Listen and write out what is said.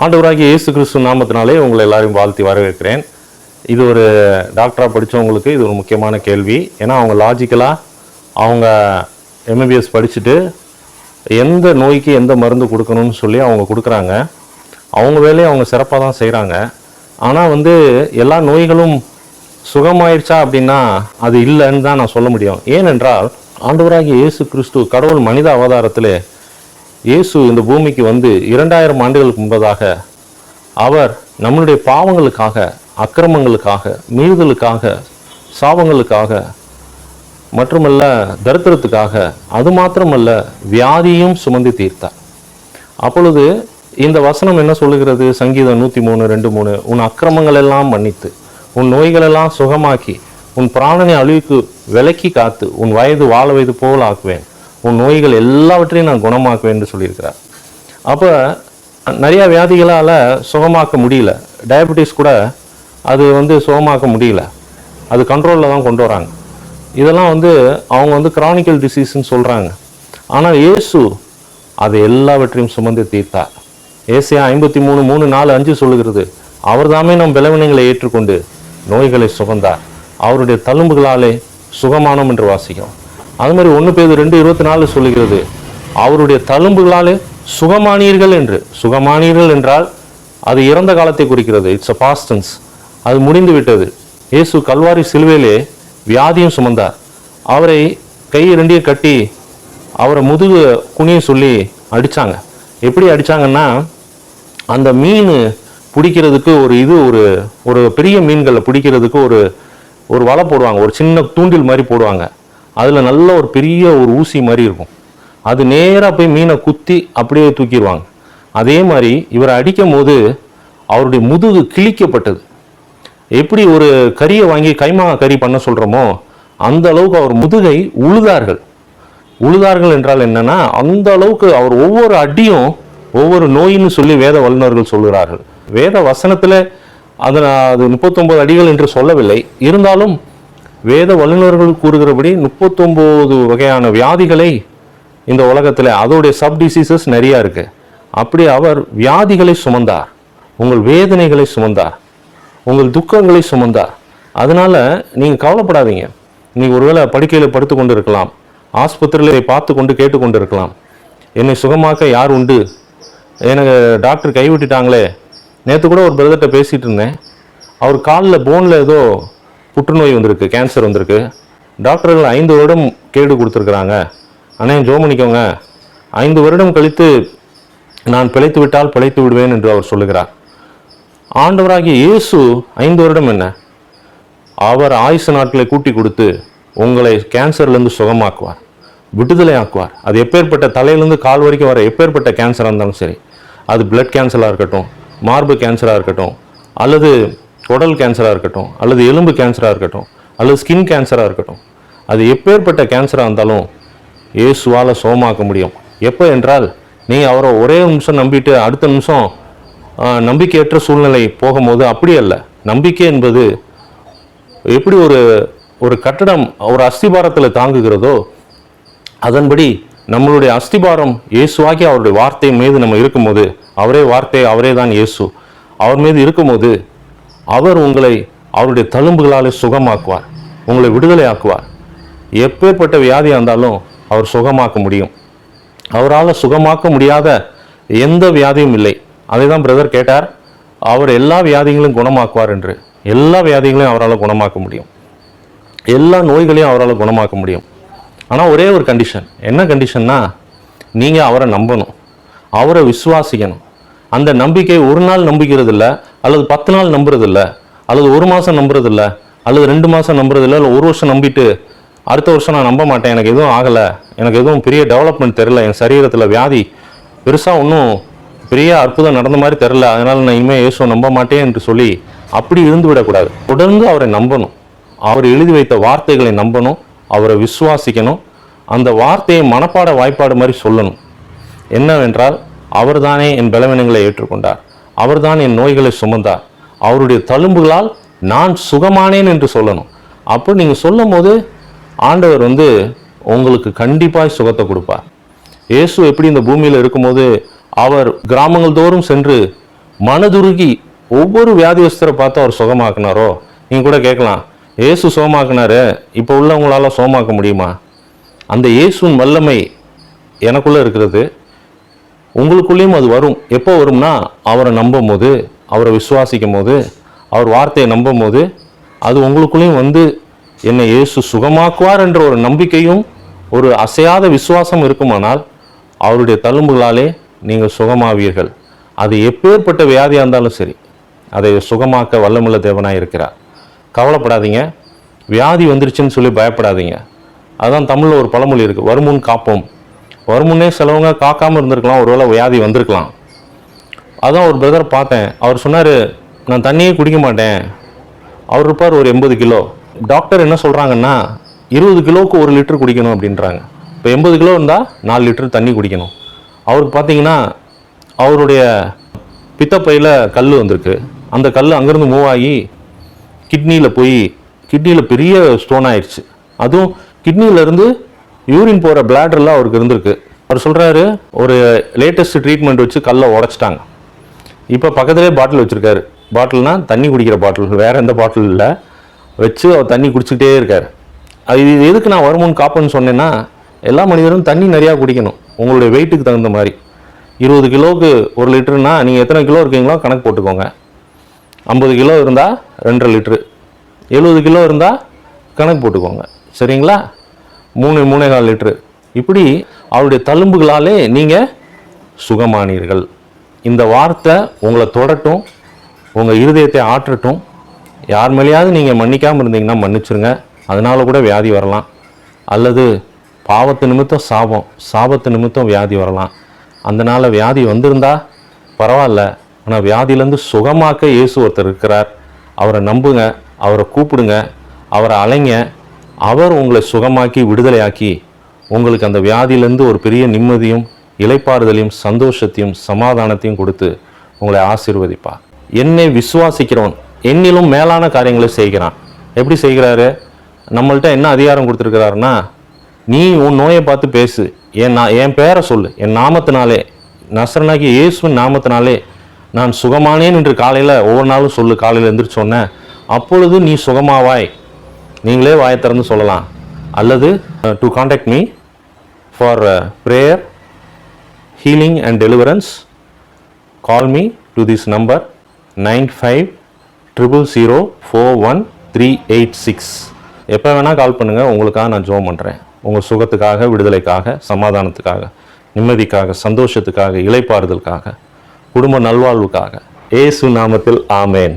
ஆண்டவராகிய இயேசு கிறிஸ்து நாமத்தினாலே உங்களை எல்லாரையும் வாழ்த்தி வரவேற்கிறேன். இது ஒரு டாக்டராக படித்தவங்களுக்கு இது ஒரு முக்கியமான கேள்வி. ஏன்னா அவங்க லாஜிக்கலாக அவங்க எம்பிபிஎஸ் படிச்சுட்டு எந்த நோய்க்கு எந்த மருந்து கொடுக்கணும்னு சொல்லி அவங்க கொடுக்குறாங்க. அவங்க வேலையை அவங்க சிறப்பாக தான் செய்கிறாங்க. ஆனால் எல்லா நோய்களும் சுகமாயிடுச்சா அப்படின்னா அது இல்லைன்னு தான் நான் சொல்ல முடியும். ஏனென்றால் ஆண்டவராகிய இயேசு கிறிஸ்து கடவுள் மனித அவதாரத்தில் இயேசு இந்த பூமிக்கு 2000 ஆண்டுகளுக்கு முன்பதாக அவர் நம்மளுடைய பாவங்களுக்காக, அக்கிரமங்களுக்காக, மீறுதலுக்காக, சாபங்களுக்காக மட்டுமல்ல தரித்திரத்துக்காக, அது மாத்திரமல்ல வியாதியும் சுமந்து தீர்த்தார். அப்பொழுது இந்த வசனம் என்ன சொல்லுகிறது? சங்கீதம் 103:2-3, உன் அக்கிரமங்கள் எல்லாம் மன்னித்து, உன் நோய்களெல்லாம் சுகமாக்கி, உன் பிராணனை அழிவுக்கு விலக்கி காத்து, உன் வயது வாழ வயது போல் ஆக்குவேன், உன் நோய்கள் எல்லாவற்றையும் நான் குணமாக்குவேன் என்று சொல்லியிருக்கிறார். அப்போ நிறையா வியாதிகளால் சுகமாக்க முடியல. டயபெட்டிஸ் கூட அது சுகமாக்க முடியல, அது கண்ட்ரோலில் தான் கொண்டு வராங்க. இதெல்லாம் அவங்க கிரானிக்கல் டிசீஸ்ன்னு சொல்கிறாங்க. ஆனால் இயேசு அதை எல்லாவற்றையும் சுமந்து தீர்த்தார். ஏசாயா 53:3-4-5 சொல்லுகிறது, அவர் தாமே நம் பலவீனங்களை ஏற்றுக்கொண்டு நோய்களை சுகந்தார், அவருடைய தழும்புகளாலே சுகமானோம் என்று வாசிக்கிறோம். அது மாதிரி 1 பேதுரு 2:24 சொல்லுகிறது, அவருடைய தழும்புகளாலே சுகமானீர்கள் என்று. சுகமானீர்கள் என்றால் அது இறந்த காலத்தை குறிக்கிறது. It's a past tense. அது முடிந்து விட்டது. இயேசு கல்வாரி சிலுவையிலே வியாதியும் சுமந்தார். அவரை கை ரெண்டையும் கட்டி அவரை முதுகு குனிய சொல்லி அடித்தாங்க. எப்படி அடித்தாங்கன்னா, அந்த மீன் பிடிக்கிறதுக்கு ஒரு பெரிய மீன்களை பிடிக்கிறதுக்கு ஒரு வலை போடுவாங்க, ஒரு சின்ன தூண்டில் மாதிரி போடுவாங்க. அதில் நல்ல ஒரு பெரிய ஒரு ஊசி மாதிரி இருக்கும். அது நேராக போய் மீனை குத்தி அப்படியே தூக்கிடுவாங்க. அதே மாதிரி இவரை அடிக்கும் போது அவருடைய முதுகு கிழிக்கப்பட்டது. எப்படி ஒரு கறியை வாங்கி கைமா கறி பண்ண சொல்கிறோமோ அந்த அளவுக்கு அவர் முதுகை உழுதார்கள். உழுதார்கள் என்றால் என்னன்னா, அந்த அளவுக்கு அவர் ஒவ்வொரு அடியும் ஒவ்வொரு நோயின்னு சொல்லி வேத வல்லுநர்கள் சொல்கிறார்கள். வேத வசனத்தில் அது 39 அடிகள் என்று சொல்லவில்லை. இருந்தாலும் வேத வல்லுநர்கள் கூறுகிறபடி 39 வகையான வியாதிகளை இந்த உலகத்தில், அதோடைய சப் டிசீசஸ் நிறையா இருக்குது. அப்படி அவர் வியாதிகளை சுமந்தார், உங்கள் வேதனைகளை சுமந்தார், உங்கள் துக்கங்களை சுமந்தார். அதனால் நீங்கள் கவலைப்படாதீங்க. நீங்கள் ஒருவேளை படுக்கையில் படுத்து கொண்டு இருக்கலாம், ஆஸ்பத்திரியில் பார்த்து கொண்டு கேட்டுக்கொண்டு இருக்கலாம், என்னை சுகமாக்க யார் உண்டு, எனக்கு டாக்டர் கைவிட்டுட்டாங்களே. நேற்று கூட ஒரு பிரதர்கிட்ட பேசிகிட்டு இருந்தேன். அவர் காலில் போனில் ஏதோ புற்றுநோய் வந்திருக்கு, கேன்சர் வந்திருக்கு. டாக்டர்கள் 5 வருடம் கேடு கொடுத்துருக்குறாங்க. ஆனால் ஜோம் பண்ணிக்கோங்க, 5 வருடம் கழித்து நான் பிழைத்து விட்டால் பிழைத்து விடுவேன் என்று அவர் சொல்லுகிறார். ஆண்டவராகிய இயேசு 5 வருடம் என்ன, அவர் ஆயுசு நாட்களை கூட்டி கொடுத்து உங்களை கேன்சர்லேருந்து சுகமாக்குவார், விடுதலை ஆக்குவார். அது எப்பேற்பட்ட தலையிலேருந்து கால் வரைக்கும் வர எப்பேற்பட்ட கேன்சராக இருந்தாலும் சரி, அது பிளட் கேன்சராக இருக்கட்டும், மார்பு கேன்சராக இருக்கட்டும், அல்லது குடல் கேன்சராக இருக்கட்டும், அல்லது எலும்பு கேன்சராக இருக்கட்டும், அல்லது ஸ்கின் கேன்சராக இருக்கட்டும், அது எப்பேற்பட்ட கேன்சராக இருந்தாலும் இயேசுவால் சுகமாக்க முடியும். எப்போ என்றால், நீங்கள் அவரை ஒரே நிமிஷம் நம்பிட்டு அடுத்த நிமிஷம் நம்பிக்கையற்ற சூழ்நிலை போகும்போது அப்படி அல்ல. நம்பிக்கை என்பது எப்படி ஒரு கட்டடம் ஒரு அஸ்திபாரத்தில் தாங்குகிறதோ அதன்படி நம்மளுடைய அஸ்திபாரம் இயேசுவாகி அவருடைய வார்த்தை மீது நம்ம இருக்கும்போது, அவரே வார்த்தை, அவரே தான் இயேசு, அவர் மீது இருக்கும்போது அவர் உங்களை அவருடைய தழும்புகளாலே சுகமாக்குவார், உங்களை விடுதலை ஆக்குவார். எப்பேற்பட்ட வியாதியாக இருந்தாலும் அவர் சுகமாக்க முடியும். அவரால் சுகமாக்க முடியாத எந்த வியாதியும் இல்லை. அதை தான் பிரதர் கேட்டார், அவர் எல்லா வியாதிகளையும் குணமாக்குவார் என்று. எல்லா வியாதிகளையும் அவரால் குணமாக்க முடியும், எல்லா நோய்களையும் அவரால் குணமாக்க முடியும். ஆனால் ஒரே ஒரு கண்டிஷன். என்ன கண்டிஷன்னா, நீங்கள் அவரை நம்பணும், அவரை விசுவாசிக்கணும். அந்த நம்பிக்கை ஒரு நாள் நம்பிக்கிறது இல்லை, அல்லது 10 நாள் நம்புறது இல்லை, அல்லது 1 மாதம் நம்புறது இல்லை, அல்லது 2 மாதம் நம்புறது இல்லை, இல்லை 1 வருஷம் நம்பிட்டு அடுத்த வருஷம் நான் நம்ப மாட்டேன், எனக்கு எதுவும் ஆகலை, எனக்கு எதுவும் பெரிய டெவலப்மெண்ட் தெரில, என் சரீரத்தில் வியாதி பெருசாக ஒன்றும் பெரிய அற்புதம் நடந்த மாதிரி தெரில, அதனால் நான் இனிமேல் இயேசுவை நம்ப மாட்டேன் என்று சொல்லி அப்படி இருந்து விடக்கூடாது. தொடர்ந்து அவரை நம்பணும், அவர் எழுதி வைத்த வார்த்தைகளை நம்பணும், அவரை விசுவாசிக்கணும். அந்த வார்த்தையை மனப்பாட வாய்ப்பாடு மாதிரி சொல்லணும். என்னவென்றால், அவர் தானே என் பலவீனங்களை ஏற்றுக்கொண்டார், அவர் தான் என் நோய்களை சுமந்தார், அவருடைய தழும்புகளால் நான் சுகமானேன் என்று சொல்லணும். அப்போ நீங்கள் சொல்லும் போது ஆண்டவர் உங்களுக்கு கண்டிப்பாக சுகத்தை கொடுப்பார். இயேசு எப்படி இந்த பூமியில் இருக்கும்போது அவர் கிராமங்கள் தோறும் சென்று மனதுருகி ஒவ்வொரு வியாதியஸ்தரை பார்த்து அவர் சுகமாக்குனாரோ, நீங்கள் கூட கேட்கலாம், இயேசு சுகமாக்குனாரு, இப்போ உள்ளவங்களால சுகமாக்க முடியுமா? அந்த இயேசுவின் வல்லமை எனக்குள்ளே இருக்கிறது, உங்களுக்குள்ளேயும் அது வரும். எப்போ வரும்னா, அவரை நம்பும் போது, அவரை விசுவாசிக்கும் போது, அவர் வார்த்தையை நம்பும் போது, அது உங்களுக்குள்ளேயும் வந்து என்னை இயேசு சுகமாக்குவார் என்ற ஒரு நம்பிக்கையும் ஒரு அசையாத விசுவாசம் இருக்குமானால், அவருடைய தழும்புகளாலே நீங்கள் சுகமாவீர்கள். அது எப்பேற்பட்ட வியாதியாக இருந்தாலும் சரி, அதை சுகமாக்க வல்லமுள்ள தேவனாக இருக்கிறார். கவலைப்படாதீங்க, வியாதி வந்துருச்சுன்னு சொல்லி பயப்படாதீங்க. அதுதான் தமிழில் ஒரு பழமொழி இருக்குது, வருமுன் காப்போம். வருமுன்னே சிலவங்க காக்காமல் இருந்திருக்கலாம், ஒருவேளை வியாதி வந்திருக்கலாம். அதான் ஒரு பிரதர் பார்த்தேன், அவர் சொன்னார், நான் தண்ணியே குடிக்க மாட்டேன். அவர் இருப்பார் ஒரு 80 கிலோ. டாக்டர் என்ன சொல்கிறாங்கன்னா, 20 கிலோவுக்கு 1 லிட்டர் குடிக்கணும் அப்படின்றாங்க. இப்போ 80 கிலோ இருந்தால் 4 லிட்டர் தண்ணி குடிக்கணும். அவருக்கு பார்த்தீங்கன்னா அவருடைய பித்தப்பையில் கல் வந்திருக்கு. அந்த கல் அங்கேருந்து மூவ் ஆகி கிட்னியில் போய் கிட்னியில் பெரிய ஸ்டோன் ஆயிடுச்சு. அதுவும் கிட்னியிலேருந்து யூரின் போகிற பிளாடரில் அவருக்கு இருந்திருக்கு. அவர் சொல்கிறாரு, ஒரு லேட்டஸ்ட் ட்ரீட்மெண்ட் வச்சு கல்லை உடச்சிட்டாங்க. இப்போ பக்கத்துலேயே பாட்டில் வச்சுருக்காரு. பாட்டில்னால் தண்ணி குடிக்கிற பாட்டில், வேறு எந்த பாட்டில் இல்லை, வச்சு அவர் தண்ணி குடிச்சிக்கிட்டே இருக்கார். இது எதுக்கு நான் வருமுன் காப்புன்னு சொன்னேன்னா, எல்லா மனிதரும் தண்ணி நிறையா குடிக்கணும், உங்களுடைய வெயிட்டுக்கு தகுந்த மாதிரி. 20 கிலோவுக்கு 1 லிட்டருனா நீங்கள் எத்தனை கிலோ இருக்கீங்களோ கணக்கு போட்டுக்கோங்க. 50 கிலோ இருந்தால் 2.5 லிட்ரு, 70 கிலோ இருந்தால் கணக்கு போட்டுக்கோங்க, சரிங்களா? 3.4 லிட்ரு. இப்படி அவருடைய தழும்புகளாலே நீங்கள் சுகமானீர்கள். இந்த வார்த்தை உங்களை தொடட்டும், உங்கள் இருதயத்தை ஆற்றட்டும். யார் மேலேயாவது நீங்கள் மன்னிக்காமல் இருந்தீங்கன்னா மன்னிச்சிருங்க, அதனால கூட வியாதி வரலாம். அல்லது பாவத்து நிமித்தம் சாபம், சாபத்து நிமித்தம் வியாதி வரலாம். அதனால் வியாதி வந்திருந்தா பரவாயில்ல, ஆனால் வியாதியிலேருந்து சுகமாக்க இயேசு ஒருத்தர் இருக்கிறார். அவரை நம்புங்க, அவரை கூப்பிடுங்க, அவரை அலைங்க. அவர் உங்களை சுகமாக்கி விடுதலையாக்கி உங்களுக்கு அந்த வியாதியிலேருந்து ஒரு பெரிய நிம்மதியும் இளைப்பாறுதலையும் சந்தோஷத்தையும் சமாதானத்தையும் கொடுத்து உங்களை ஆசீர்வதிப்பார். என்னை விசுவாசிக்கிறவன் என்னிலும் மேலான காரியங்களை செய்கிறான். எப்படி செய்கிறாரு? நம்மள்ட்ட என்ன அதிகாரம் கொடுத்துருக்கிறாருன்னா, நீ உன் நோயை பார்த்து பேசு, என் பேரை சொல்லு, என் நாமத்தினாலே, நசரனாகிய இயேசுவின் நாமத்தினாலே நான் சுகமானேன் என்று காலையில் ஒவ்வொரு நாளும் சொல்லு. காலையில் எழுந்திரிச்சு சொன்னேன், அப்பொழுது நீ சுகமாவாய். நீங்களே வாயை திறந்து சொல்லலாம். அல்லது to contact me for prayer, healing and deliverance, call me to this number 9500041386. எப்போ வேணால் கால் பண்ணுங்கள், உங்களுக்காக நான் ஜெபம் பண்ணுறேன். உங்கள் சுகத்துக்காக, விடுதலைக்காக, சமாதானத்துக்காக, நிம்மதிக்காக, சந்தோஷத்துக்காக, இளைப்பாறுதலுக்காக, குடும்ப நல்வாழ்வுக்காக. இயேசு நாமத்தில் ஆமேன்.